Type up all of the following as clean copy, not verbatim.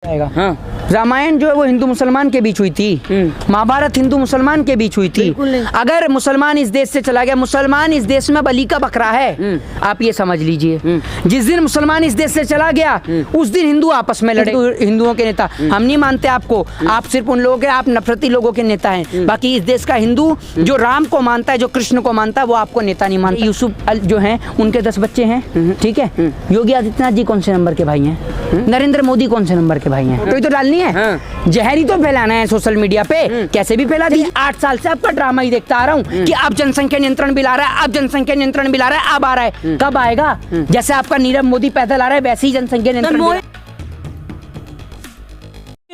हाँ। रामायण जो है वो हिंदू मुसलमान के बीच हुई थी, महाभारत हिंदू मुसलमान के बीच हुई थी। अगर मुसलमान इस देश से चला गया, मुसलमान इस देश में बलि का बकरा है, आप ये समझ लीजिए। जिस दिन मुसलमान इस देश से चला गया उस दिन हिंदू आपस में लड़े। हिंदुओं के नेता हम नहीं मानते आपको, आप सिर्फ उन लोगों के, आप नफरती लोगों के नेता हैं। बाकी इस देश का हिंदू जो राम को मानता है, जो कृष्ण को मानता है, वो आपको नेता नहीं मानता। यूसुफ जो हैं उनके 10 बच्चे हैं, ठीक है। योगी आदित्यनाथ जी कौन से नंबर के भाई हैं? नरेंद्र मोदी कौन से नंबर के भाई हैं? कोई तो डालनी है, जहर ही तो फैलाना है सोशल मीडिया पे, कैसे भी फैला दी। 8 साल से आपका ड्रामा ही देखता आ रहा हूँ कि अब जनसंख्या नियंत्रण बिल आ रहा है, अब जनसंख्या नियंत्रण बिल आ रहा है, अब आ रहा है। कब आएगा? जैसे आपका नीरव मोदी पैदल आ रहा है वैसे ही जनसंख्या नियंत्रण।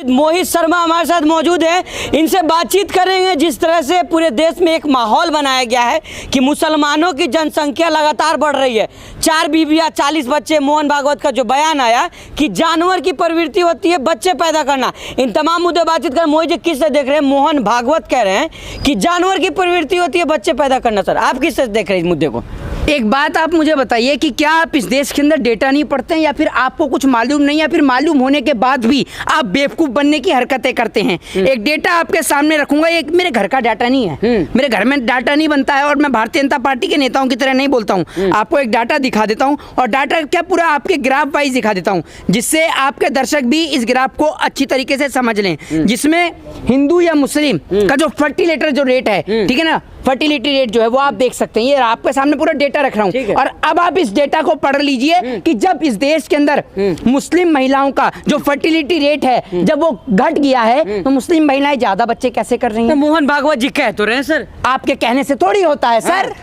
मोहित शर्मा हमारे साथ मौजूद है, इनसे बातचीत करेंगे। जिस तरह से पूरे देश में एक माहौल बनाया गया है कि मुसलमानों की जनसंख्या लगातार बढ़ रही है, 4 बीवियां 40 बच्चे, मोहन भागवत का जो बयान आया कि जानवर की प्रवृत्ति होती है बच्चे पैदा करना, इन तमाम मुद्दे बातचीत कर। मोहित जी किससे देख रहे हैं? मोहन भागवत कह रहे हैं कि जानवर की प्रवृत्ति होती है बच्चे पैदा करना। सर आप किससे देख रहे हैं इस मुद्दे को? एक बात आप मुझे बताइए कि क्या आप इस देश के अंदर डेटा नहीं पढ़ते हैं, या फिर आपको कुछ मालूम नहीं, या फिर मालूम होने के बाद भी आप बेवकूफ़ बनने की हरकतें करते हैं? एक डेटा आपके सामने रखूंगा, एक मेरे घर का डाटा नहीं है, मेरे घर में डाटा नहीं बनता है, और मैं भारतीय जनता पार्टी के नेताओं की तरह नहीं बोलता हूं। आपको एक डाटा दिखा देता हूं, और डाटा क्या पूरा आपके ग्राफ वाइज दिखा देता हूं, जिससे आपके दर्शक भी इस ग्राफ को अच्छी तरीके से समझ लें। जिसमें हिंदू या मुस्लिम का जो फर्टिलिटी जो रेट है, ठीक है ना, फर्टिलिटी रेट जो है वो आप देख सकते हैं। ये आपके सामने पूरा डेटा रख रहा हूं, और अब आप इस डेटा को पढ़ लीजिए कि जब इस देश के अंदर मुस्लिम महिलाओं का जो फर्टिलिटी रेट है जब वो घट गया है, तो मुस्लिम महिलाएं ज्यादा बच्चे कैसे कर रही हैं? तो मोहन भागवत जी कह तो रहे हैं सर। आपके कहने से थोड़ी होता है सर,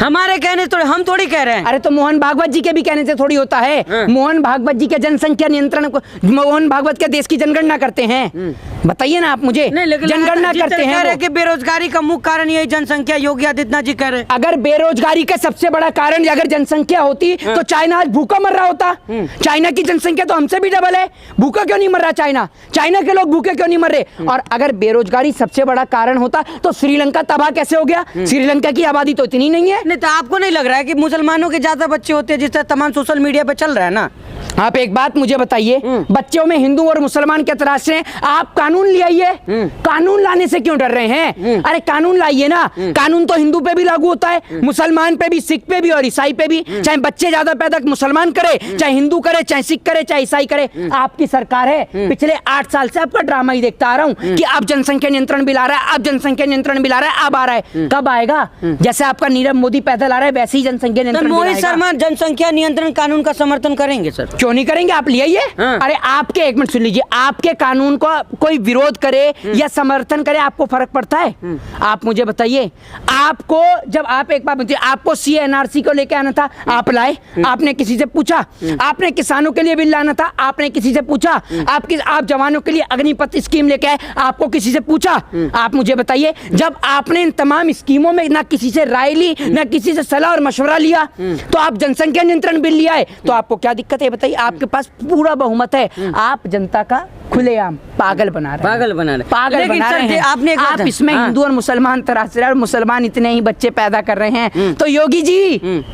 हमारे कहने से हम थोड़ी कह रहे हैं। अरे तो मोहन भागवत जी के भी कहने से थोड़ी होता है। मोहन भागवत जी के जनसंख्या नियंत्रण को, मोहन भागवत के देश की जनगणना करते हैं, बताइए ना आप मुझे। जनगणना करते हैं कि बेरोजगारी का मुख्य कारण यही जनसंख्या, योगी आदित्यनाथ जी कह रहे हैं। अगर बेरोजगारी का सबसे बड़ा कारण अगर जनसंख्या होती तो चाइना आज भूखा मर रहा होता। चाइना की जनसंख्या तो हमसे भी डबल है, भूखा क्यों नहीं मर रहा चाइना? चाइना के लोग भूखे क्यों नहीं मर रहे? और अगर बेरोजगारी सबसे बड़ा कारण होता तो श्रीलंका तबाह कैसे हो गया? श्रीलंका की आबादी तो इतनी नहीं है। नहीं तो आपको नहीं लग रहा है कि मुसलमानों के ज्यादा बच्चे होते हैं, जिस तरह तमाम सोशल मीडिया पे चल रहा है ना? आप एक बात मुझे बताइए, बच्चों में हिंदू और मुसलमान के तराश से आप कानून ले आइए। कानून लाने से क्यों डर रहे हैं? अरे कानून लाइए ना। कानून तो हिंदू पे भी लागू होता है, मुसलमान पे भी, सिख पे भी और ईसाई पे भी। चाहे बच्चे ज्यादा पैदा मुसलमान करे, चाहे हिंदू करे, चाहे सिख करे, चाहे ईसाई करे, आपकी सरकार है। पिछले 8 साल से आपका ड्रामा ही देखता आ रहा हूँ कि अब जनसंख्या नियंत्रण बिल आ रहा है, अब जनसंख्या नियंत्रण बिल आ रहा है, अब आ रहा है। कब आएगा? जैसे आपका नीरव मोदी पैदल आ रहा है वैसे ही जनसंख्या नियंत्रण। मोहित शर्मा जनसंख्या नियंत्रण कानून का समर्थन करेंगे सर? क्यों नहीं करेंगे? आप ले आइए। अरे आपके, एक मिनट सुन लीजिए, आपके कानून को कोई विरोध करे या समर्थन करे, आपको फर्क पड़ता है? आप मुझे बताइए, आपको जब आप एक बात बताइए, आपको CNRC को लेके आना था, आप लाए? आपने किसी से पूछा? आपने किसानों के लिए बिल लाना था, आपने किसी से पूछा? आप जवानों के लिए अग्निपथ स्कीम लेके आए, आपको किसी से पूछा? आप मुझे बताइए, जब आपने इन तमाम स्कीमों में ना किसी से राय ली, ना किसी से सलाह और मशवरा लिया, तो आप जनसंख्या नियंत्रण बिल ले आए, तो आपको क्या दिक्कत है बताइए? आपके पास पूरा बहुमत है, आप जनता का खुलेआम पागल बना रहे हैं। पागल बना रहे हैं। आप इसमें हिंदू और मुसलमान तराश रहे हैं, और मुसलमान इतने ही बच्चे पैदा कर रहे हैं। तो योगी जी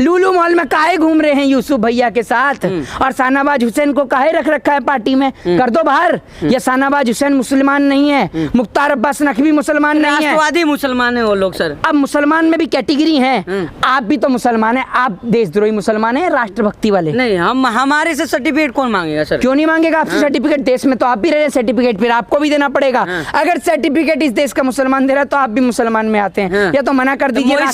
लुलु मॉल में काहे घूम रहे हैं यूसुफ भैया के साथ, और शाहनवाज हुसैन को काहे रख रखा है पार्टी में? कर दो बाहर। ये शाहनवाज हुसैन मुसलमान नहीं है, मुख्तार अब्बास नकवी मुसलमान नहीं है, राष्ट्रवादी मुसलमान है वो लोग सर। अब मुसलमान में भी कैटेगरी है, आप भी तो मुसलमान है, आप देशद्रोही मुसलमान है, राष्ट्रभक्ति वाले नहीं। हम हमारे से सर्टिफिकेट कौन मांगेगा सर? क्यों नहीं मांगेगा आपसे सर्टिफिकेट? देश में तो आप भी रहे सर्टिफिकेट, फिर आपको भी देना पड़ेगा। अगर सर्टिफिकेट इस देश का मुसलमान दे रहा है तो आप भी मुसलमान में आते हैं, या तो मना कर दीजिए। मोहित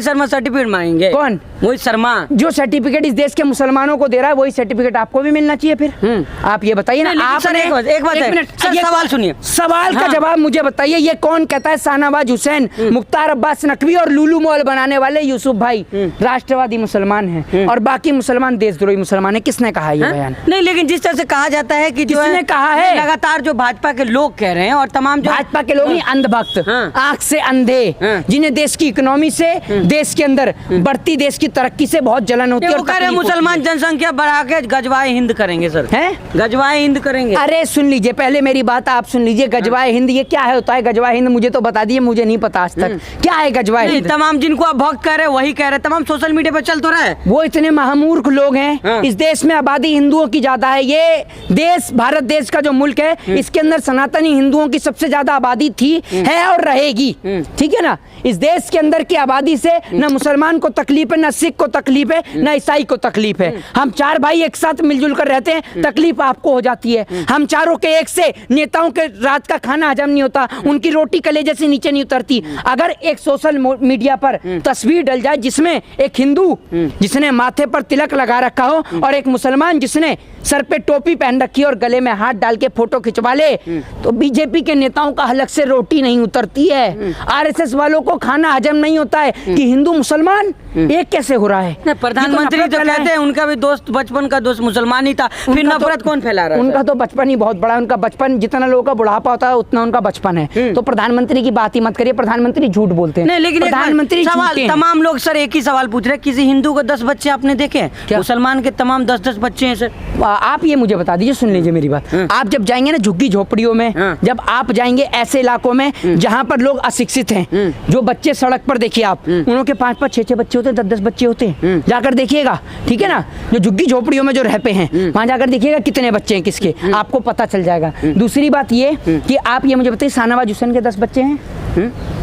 शर्मा सर्टिफिकेट मांगेंगे? कौन? मोहित शर्मा। जो सर्टिफिकेट इस देश के मुसलमानों को दे रहा है वही सर्टिफिकेट आपको भी मिलना चाहिए फिर। आप ये बताइए ना। आपने एक मिनट सवाल सुनिए, सवाल का जवाब मुझे बताइए, ये कौन कहता है शाहनवाज हुसैन, मुख्तार अब्बास नकवी और लुलु मॉल बनाने वाले यूसुफ भाई राष्ट्रवादी मुसलमान हैं, और बाकी मुसलमान देशद्रोही मुसलमान है? किसने कहा ये बयान? नहीं, लेकिन जिस तरह से कहा जाता है कि किसने कहा है? लगातार जो भाजपा के लोग कह रहे हैं, और तमाम जो भाजपा के लोग ही अंधभक्त, आंख से अंधे, जिन्हें देश की इकोनॉमी से, देश के अंदर अंदर बढ़ती देश की तरक्की से बहुत जलन होती है वो और कह रहे हैं तकलीफ होती मुसलमान है। जनसंख्या बढ़ा के गजवाए हिंद करेंगे सर, हैं? गजवाए हिंद करेंगे। अरे सुन लीजिए, पहले मेरी बात आप सुन लीजिए। गजवाए हिंद ये क्या है, होता है गजवाए हिंद? मुझे तो बता दिए, मुझे नहीं पता आज तक क्या है गजवाए नहीं, हिंद। तमाम जिनको आप भक्त कह रहे हैं वही कह रहे हैं, तमाम सोशल मीडिया पे चल तो रहा है। वो इतने महामूर्ख लोग हैं। हाँ। इस देश में आबादी हिंदुओं की ज्यादा है। ये देश, भारत देश का जो मुल्क है, इसके अंदर सनातनी हिंदुओं की सबसे ज्यादा आबादी थी, है और रहेगी। ठीक है ना? इस देश के अंदर की आबादी से न मुसलमान को तकलीफ है, न सिख को तकलीफ है, न ईसाई को तकलीफ है। हम चार भाई एक साथ मिलजुल कर रहते हैं, तकलीफ आपको हो जाती है। हम चारों के एक से नेताओं के रात का खाना हजम नहीं होता, उनकी रोटी कलेजे से नीचे नहीं उतरती। अगर एक सोशल मीडिया पर तस्वीर डल जाए जिसमें एक हिंदू जिसने माथे पर तिलक लगा रखा हो और एक मुसलमान जिसने सर पे टोपी पहन रखी है और गले में हाथ डाल के फोटो खिंचवा ले, तो बीजेपी के नेताओं का हलक से रोटी नहीं उतरती है। आरएसएस वालों को खाना हजम नहीं होता है कि हिंदू मुसलमान एक कैसे हो रहा है। प्रधानमंत्री तो कहते हैं उनका भी दोस्त, बचपन का दोस्त मुसलमान ही था, फिर नफरत कौन फैला रहा है? उनका तो बचपन ही बहुत बड़ा है। उनका बचपन जितना लोगों का बुढ़ापा होता है उतना उनका बचपन है। तो प्रधानमंत्री की बात ही मत करिए, प्रधानमंत्री झूठ बोलते हैं। नहीं, लेकिन प्रधानमंत्री सवाल, तमाम लोग सर एक ही सवाल पूछ रहे हैं, किसी हिंदू को 10 बच्चे आपने देखे? मुसलमान के तमाम 10-10 बच्चे हैं सर। आप ये मुझे बता दीजिए, सुन लीजिए मेरी बात। आप जब जाएंगे ना झुग्गी झोपड़ियों में, जब आप जाएंगे ऐसे इलाकों में जहाँ पर लोग अशिक्षित हैं, जो बच्चे सड़क पर देखिए आप, उनों के 5-5, 6-6 बच्चे होते हैं, 10-10 बच्चे होते हैं। जाकर देखिएगा, ठीक है ना? जो झुग्गी झोपड़ियों में जो रहते हैं वहां जाकर देखिएगा कितने बच्चे हैं किसके, आपको पता चल जाएगा। दूसरी बात ये कि आप ये मुझे बताइए, शाहनवाज हुसैन के 10 बच्चे हैं?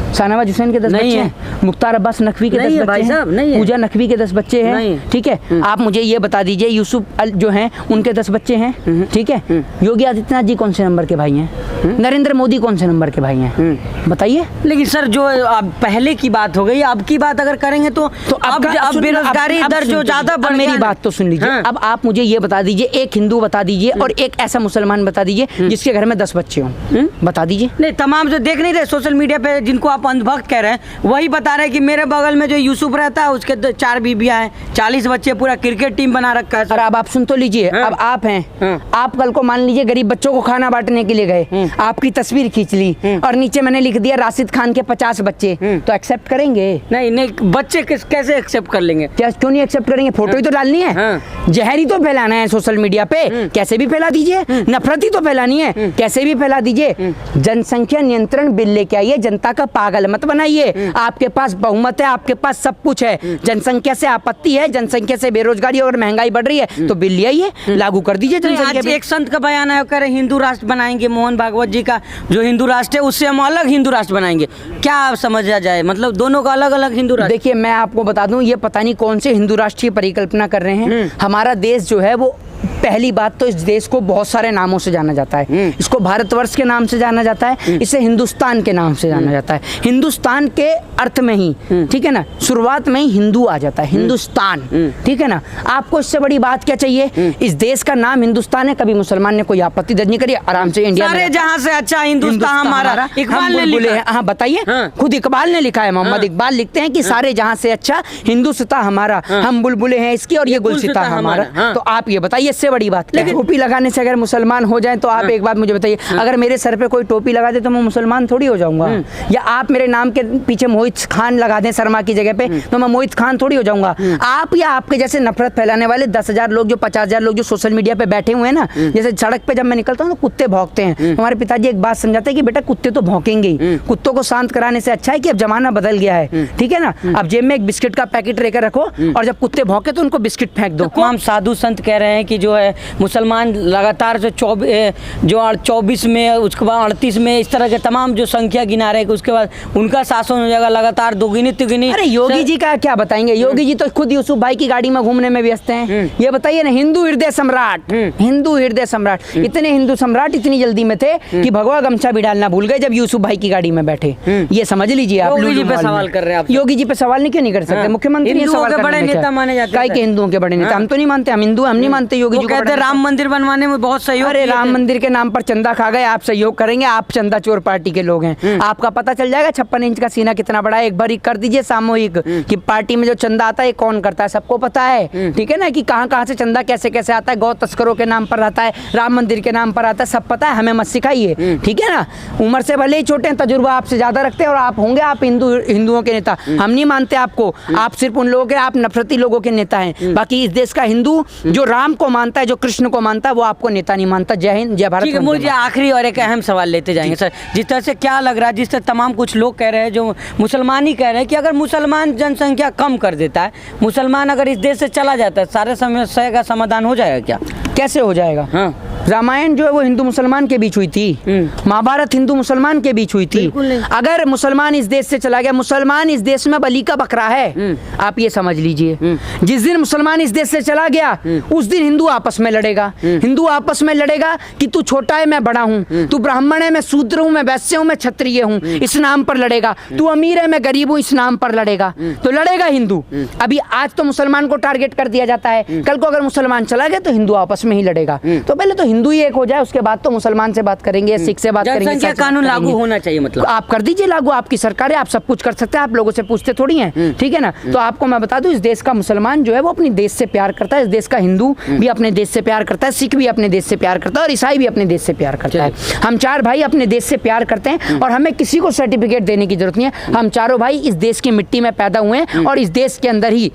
शाहनवाज हुसैन के 10 बच्चे हैं? मुख्तार अब्बास नकवी के 10 बच्चे हैं? पूजा नकवी के 10 बच्चे हैं? ठीक है, आप मुझे ये बता दीजिए, यूसुफ जो हैं उनके 10 बच्चे हैं? ठीक है, योगी आदित्यनाथ जी कौन से नंबर के भाई हैं? नरेंद्र मोदी कौन से नंबर के भाई हैं? बताइए। लेकिन सर जो अब पहले की बात हो गई, अब की बात अगर करेंगे तो अब बेरोजगारी दर जो ज्यादा बढ़ गया। मेरी बात तो सुन लीजिए। अब आप मुझे ये बता दीजिए, एक हिंदू बता दीजिए और एक ऐसा मुसलमान बता दीजिए जिसके घर में 10 बच्चे हों। बता दीजिए। नहीं, तमाम जो देख नहीं रहे सोशल मीडिया पे, जिनको आप अंधभक्त कह रहे हैं, वही बता रहे हैं कि मेरे बगल में जो यूसुफ रहता है उसके 4 बीबियां हैं, 40 बच्चे, पूरा क्रिकेट टीम बना रखा है। और अब आप सुन तो लीजिए। अब आप हैं, आप कल को मान लीजिए गरीब बच्चों को खाना बांटने के लिए गए, आपकी तस्वीर खींच ली और नीचे मैंने लिख दिया राशिद खान के 50 बच्चे, तो एक्सेप्ट करेंगे? नहीं, बच्चे कैसे एक्सेप्ट कर लेंगे? क्या, क्यों नहीं एक्सेप्ट करेंगे? फोटो ही तो डालनी है, जहर ही तो फैलाना है सोशल मीडिया पे, कैसे भी फैला दीजिए। नफरत ही तो फैलानी है, कैसे भी फैला दीजिए। जनसंख्या नियंत्रण बिल लेके आइए, जनता का पागल मत बनाइए। आपके पास बहुमत है, आपके पास सब कुछ है, जनसंख्या से आपत्ति है, जनसंख्या से बेरोजगारी और महंगाई बढ़ रही है, तो बिल ले आइए, लागू कर दीजिए जनसंख्या बिल। एक संत का बयान है, कह रहे हिंदू राष्ट्र बनाएंगे, मोहन भागवत जी का जो हिंदू राष्ट्र है उससे हम अलग हिंदू राष्ट्र बनाएंगे। क्या आप समझा जाए, मतलब दोनों का अलग अलग हिंदू राष्ट्र? देखिए, मैं आपको बता दूं, ये पता नहीं कौन से हिंदू राष्ट्र की परिकल्पना कर रहे हैं। हमारा देश जो है वो, पहली बात तो इस देश को बहुत सारे नामों से जाना जाता है। इसको भारतवर्ष के नाम से जाना जाता है, इसे हिंदुस्तान के नाम से जाना जाता है। हिंदुस्तान के अर्थ में ही, ठीक है ना, शुरुआत में ही हिंदू आ जाता है, हिंदुस्तान, ठीक है ना। आपको इससे बड़ी बात क्या चाहिए? इस देश का नाम हिंदुस्तान है, कभी मुसलमान ने कोई आपत्ति दर्ज नहीं करी, आराम से इंडिया सारे जहां से अच्छा हिंदुस्तान हमारा। इकबाल ने लिखा है। हाँ बताइए, खुद इकबाल ने लिखा है, मोहम्मद इकबाल लिखते हैं कि सारे जहां से अच्छा हिंदुस्तान हमारा, हम बुलबुले हैं इसकी और ये गुलसिता हमारा। तो आप ये बताइए, इससे बड़ी बात। लेकिन टोपी लगाने से अगर मुसलमान हो जाए तो आप एक बात मुझे बताइए, अगर मेरे सर पे कोई टोपी लगा दे तो मैं मुसलमान थोड़ी हो जाऊंगा? या आप मेरे नाम के पीछे मोहित खान लगा दें शर्मा की जगह पे, तो मैं मोहित खान थोड़ी हो जाऊंगा? आप या आपके जैसे नफरत फैलाने वाले 10,000 लोग, जो 50,000 लोग जो सोशल मीडिया पे बैठे हुए हैं ना, जैसे सड़क पे जब मैं निकलता हूँ तो कुत्ते भौंकते हैं। हमारे पिताजी एक बात समझाते हैं कि बेटा कुत्ते तो भौंकेंगे ही, कुत्तों को शांत कराने से अच्छा है कि अब जमाना बदल गया है, ठीक है ना। अब जेब में एक बिस्किट का पैकेट लेकर रखो और जब कुत्ते भौंके तो उनको बिस्किट फेंक दो। तमाम साधु संत कह रहे हैं कि जो है मुसलमान लगातार जो 24 में, उसके बाद 38 में, इस तरह के तमाम जो संख्या गिना रहे हैं, उसके बाद उनका शासन हो जाएगा लगातार दोगुनी तिगुनी। अरे योगी जी का क्या बताएंगे? योगी जी तो खुद यूसुफ भाई की गाड़ी में घूमने में व्यस्त हैं। ये बताइए ना, हिंदू हृदय सम्राट, हिंदू हृदय सम्राट, इतने हिंदू सम्राट इतनी जल्दी में थे कि भगवा गमछा भी डालना भूल गए जब यूसुफ भाई की गाड़ी में बैठे। ये समझ लीजिए आप। योगी जी पे सवाल कर रहे हैं आप? योगी जी पे सवाल नहीं, क्यों नहीं कर सकते? मुख्यमंत्री हिंदुओं के बड़े नेता माने जाते हैं। हिंदुओं के बड़े नेता हम तो नहीं मानते, हम हिंदू, हम नहीं मानते योगी वो जी को कहते हैं बड़ा राम मंदिर बनवाने में बहुत सहयोग अरे किए राम थे। मंदिर के नाम पर चंदा खा गए, आप सहयोग करेंगे, आप चंदा चोर पार्टी के लोग हैं। आपका पता चल जाएगा 56 इंच का सीना कितना बड़ा है। एक बार कर दीजिए सामूहिक कि पार्टी में जो चंदा आता है कौन करता है, सबको पता है। ठीक है ना, कि कहाँ कहाँ से चंदा कैसे कैसे आता है, गौ तस्करों के नाम पर आता है, राम मंदिर के नाम पर आता है, सब पता है, हमें मत सिखाइए। ठीक है ना, उम्र से भले ही छोटे हैं, तजुर्बा आपसे ज्यादा रखते हैं और आप होंगे आप हिंदुओं के नेता। हम नहीं मानते आपको, आप सिर्फ उन लोगों के, आप नफरती लोगों के नेता हैं। बाकी इस देश का हिंदू जो राम को मानता है, जो कृष्ण को मानता है, वो आपको नेता नहीं मानता। जय हिंद, जय भारत। ठीक है, मुझे आखिरी और एक अहम सवाल लेते जाएंगे सर। जिस तरह से क्या लग रहा है, जिस तरह तमाम कुछ लोग कह रहे हैं, जो मुसलमान ही कह रहे हैं कि अगर मुसलमान जनसंख्या कम कर देता है, मुसलमान अगर इस देश से चला जाता है, सारे समस्या का समाधान हो जाएगा क्या? कैसे हो जाएगा? हाँ। रामायण जो है वो हिंदू मुसलमान के बीच हुई थी, महाभारत हिंदू मुसलमान के बीच हुई थी। अगर मुसलमान इस देश से चला गया, मुसलमान इस देश में बलि का बकरा है, आप ये समझ लीजिए। जिस दिन मुसलमान इस देश से चला गया, उस दिन हिंदू आपस में लड़ेगा। हिंदू आपस में लड़ेगा कि तू छोटा है मैं बड़ा हूँ, तू ब्राह्मण है मैं शूद्र हूँ, मैं वैश्य हूँ मैं क्षत्रिय हूँ, इस नाम पर लड़ेगा। तू अमीर है मैं गरीब हूँ, इस नाम पर लड़ेगा। तो लड़ेगा हिंदू। अभी आज तो मुसलमान को टारगेट कर दिया जाता है, कल को अगर मुसलमान चला गया तो हिंदू आपस में ही लड़ेगा। तो पहले तो हिंदू ही एक हो जाए, उसके बाद तो मुसलमान से बात करेंगे, सिख से बात करेंगे। जनसंख्या कानून लागू होना चाहिए, मतलब आप कर दीजिए लागू, आपकी सरकार है, आप सब कुछ कर सकते हैं, आप लोगों से पूछते थोड़ी हैं। ठीक है ना, तो आपको मैं बता दूं, इस देश का मुसलमान जो है वो अपने देश से प्यार करता है, इस देश का हिंदू भी अपने देश से प्यार करता है, सिख भी अपने देश से प्यार करता है और ईसाई भी अपने देश से प्यार करता है। हम चार भाई अपने देश से प्यार करते हैं और हमें किसी को सर्टिफिकेट देने की जरूरत नहीं है। हम चारों भाई इस देश की मिट्टी में पैदा हुए हैं और इस देश के अंदर ही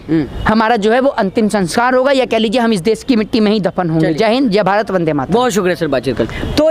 हमारा जो है वो अंतिम संस्कार होगा, या कह लीजिए हम इस देश की मिट्टी में ही दफन होंगे। जय हिंद, जय भारत, वंदे मातरम। बहुत शुक्रिया सर बातचीत कर। तो